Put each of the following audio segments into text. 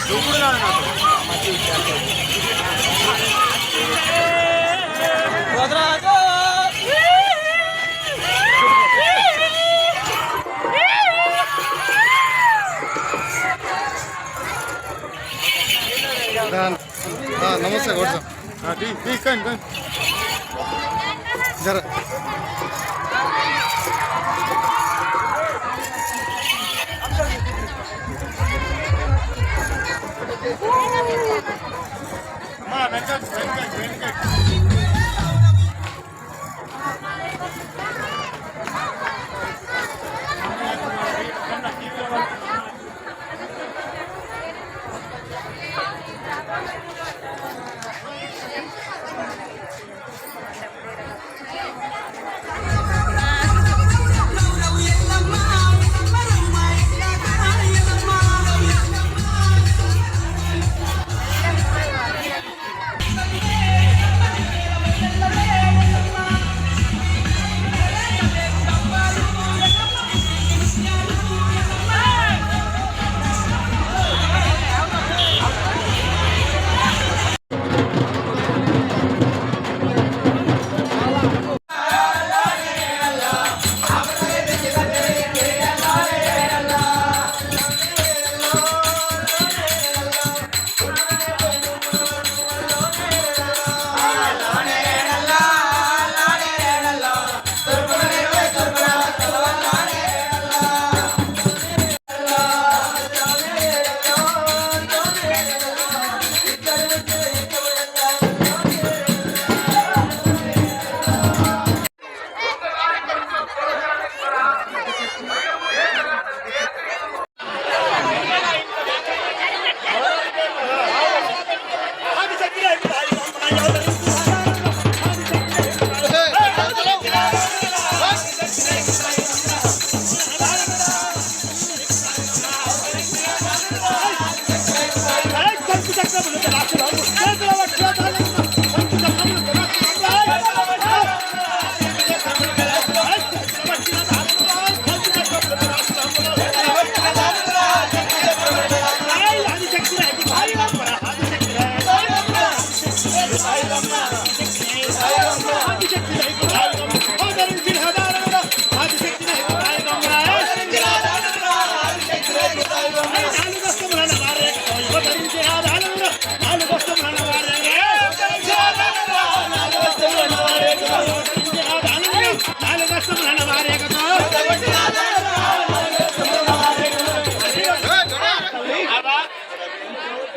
నువ్వు నాడు నమస్తే కొడతాం జర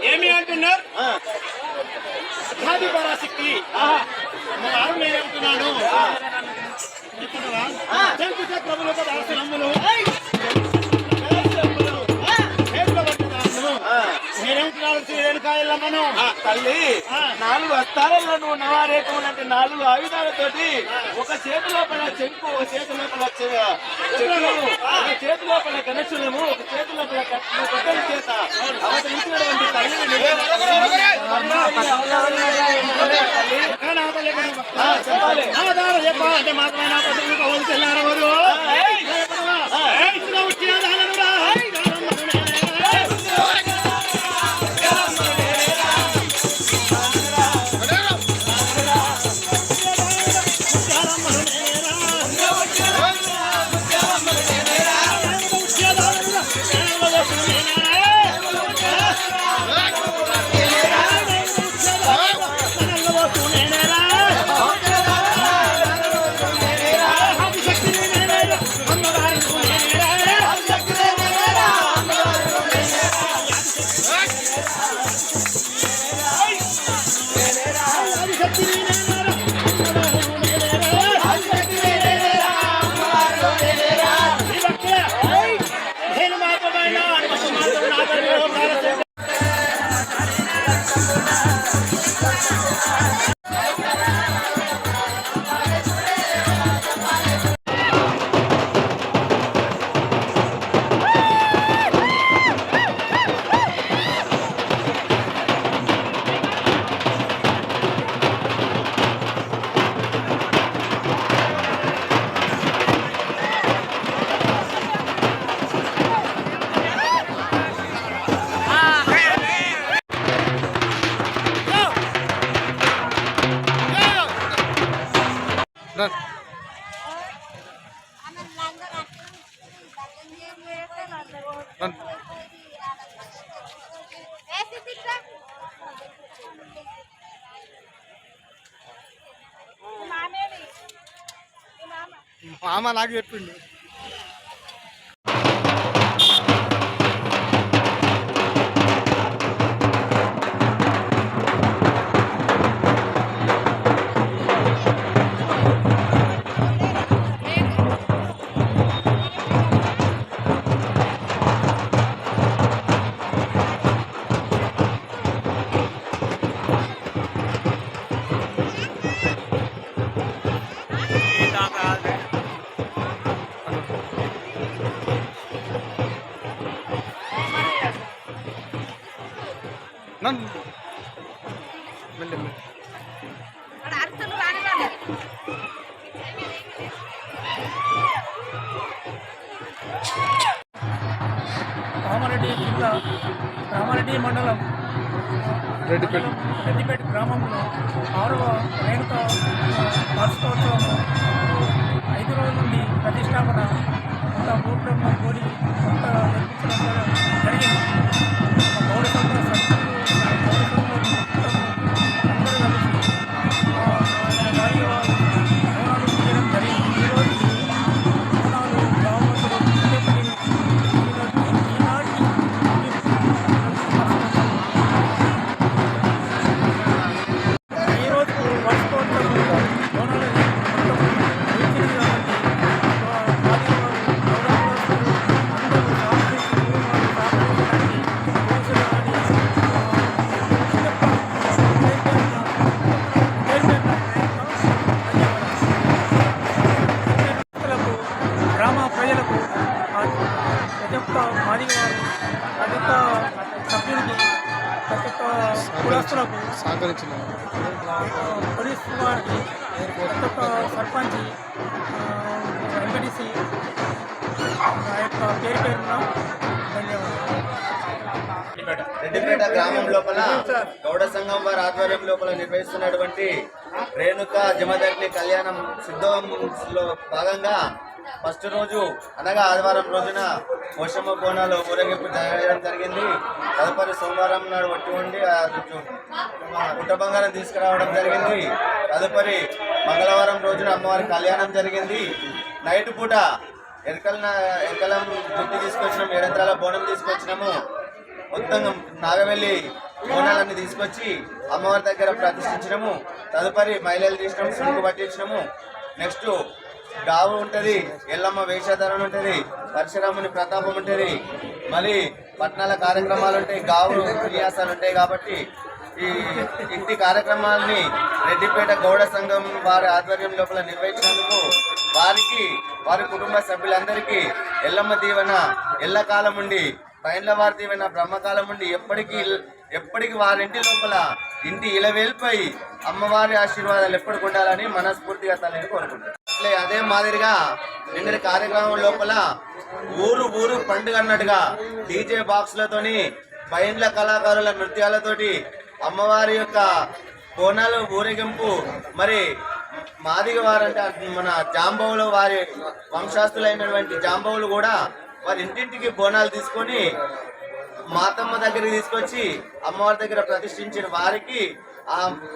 ఏమి అంటున్నారు? అధాది పరాశక్తి నేనేమంటున్నాను ప్రభుల దాసనమ్ములు నేనేమంటున్నాను శ్రీరేణుకాయలమ్మను తల్లి 4 వస్తాలలో నువ్వు నవారేకములు అంటే 4 ఆయుధాలతోటి ఒక చేతి లోపల చెంకు, ఒక చేతి లోపల ఒక చేతి లోపల కనెక్షనము, ఒక చేతి లోపల కొట్టల చేత అవతరించినటువంటి తల్లిని చెప్పాలంటే మాత్రమే నా పద్ధతి తెల్లారవారు మామ నాకు చెప్పిండు. నన్ను మెల్లి మెల్లి. కామారెడ్డి జిల్లా కామారెడ్డి మండలం రెడ్డిపేట గ్రామంలో 6వ రేణుకా వార్షికోత్సవము 5 రోజుల నుండి ప్రతిష్టాపన కొత్త భూబ్రహ్మ కోడి కొత్త నిర్మించడం జరిగింది. గౌడ సంఘ సభ్యులు అందరూ కలిసి వారి బోనాలు చేయడం జరిగింది. ఈరోజు బోనాలు గ్రామస్తులు ఈరోజు వర్షకోత్సవం బోనాలు గ్రామ ప్రజలకు ప్రతి ఒక్క మాదిగ వారు ప్రతి ఒక్క సభ్యునికి ప్రతి ఒక్క కులస్తులకు సహకరించిన పోలీస్ వారికి ప్రతి ఒక్క సర్పంచ్ ఎంపీటీసీ ఆ యొక్క పేరు పేరున ధన్యవాదాలు. రెడ్డిపేట గ్రామం లోపల గౌడ సంఘం వారి ఆధ్వర్యం లోపల నిర్వహిస్తున్నటువంటి రేణుకా జమదగ్ని కళ్యాణం సిద్ధంలో భాగంగా ఫస్ట్ రోజు అనగా ఆదివారం రోజున పోషమ్మ బోనాలు ఊరేగింపు జరగడం జరిగింది. తదుపరి సోమవారం నాడు వట్టి ఉండి పుట్ట బంగారం తీసుకురావడం జరిగింది. తదుపరి మంగళవారం రోజున అమ్మవారి కళ్యాణం జరిగింది. నైట్ పూట ఎరకలం గుట్టి తీసుకొచ్చినాము, 7 యంత్రాల బోనం తీసుకొచ్చినాము. మొత్తం నాగవెల్లి బోనాలన్నీ తీసుకొచ్చి అమ్మవారి దగ్గర ప్రతిష్ఠించినాము. తదుపరి మహిళలు తీసినాము, సులుకు పట్టించినాము. నెక్స్ట్ గావు ఉంటుంది, ఎల్లమ్మ వేషధారణ ఉంటుంది, పరశురాముని ప్రతాపం ఉంటుంది, మళ్ళీ పట్నాల కార్యక్రమాలు ఉంటాయి, గావు విన్యాసాలు ఉంటాయి. కాబట్టి ఈ ఇంటి కార్యక్రమాలని రెడ్డిపేట గౌడ సంఘం వారి ఆధ్వర్యం లోపల నిర్వహించినందుకు వారికి వారి కుటుంబ సభ్యులందరికీ ఎల్లమ్మ దీవెన ఎల్లకాలం ఉండి, పైన్ల వారి దీవెన బ్రహ్మకాలం ఉండి ఎప్పటికీ వారింటి లోపల ఇంటి ఇలవేల్పై అమ్మవారి ఆశీర్వాదాలు ఎప్పటికి ఉండాలని మనస్ఫూర్తిగా తల్లిని కోరుకుంటారు. అదే మాదిరిగా నిన్నటి కార్యక్రమం లోపల ఊరు పండుగ అన్నట్టుగా డీజే బాక్స్లతోని పైన్ల కళాకారుల నృత్యాలతోటి అమ్మవారి యొక్క బోనాలు ఊరేగింపు. మరి మాదిగ వారంటే మన జాంబవులు వారి వంశాస్తులైనటువంటి జాంబవులు కూడా వారి ఇంటింటికి బోనాలు తీసుకొని మాతమ్మ దగ్గరికి తీసుకొచ్చి అమ్మవారి దగ్గర ప్రతిష్ఠించిన వారికి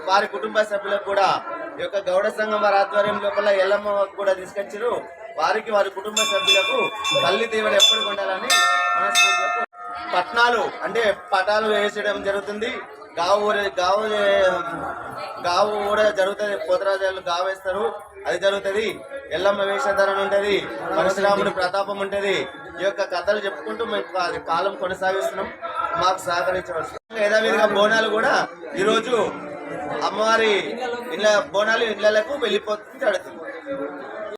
వారి కుటుంబ సభ్యులకు కూడా ఈ యొక్క గౌడ సంఘం వారి ఆధ్వర్యం లోపల ఎల్లమ్మ కూడా తీసుకొచ్చారు. వారికి వారి కుటుంబ సభ్యులకు తల్లి దీవెన ఎప్పుడు ఉండాలని మనస్ఫూర్తిగా. పట్నాలు అంటే పటాలు వేసడం జరుగుతుంది. గావు కూడా జరుగుతుంది. పోతరాజాలు గావు వేస్తారు, అది జరుగుతుంది. ఎల్లమ్మ వేషధారణ ఉంటుంది, పరశురాముడి ప్రతాపం ఉంటుంది. ఈ యొక్క కథలు చెప్పుకుంటూ మేము కాలం కొనసాగిస్తున్నాం. మాకు సహకరించవచ్చు. యథావిధిగా బోనాలు కూడా ఈరోజు అమ్మవారి బోనాలు ఇళ్లకు వెళ్ళిపోతుంది, జరుగుతుంది.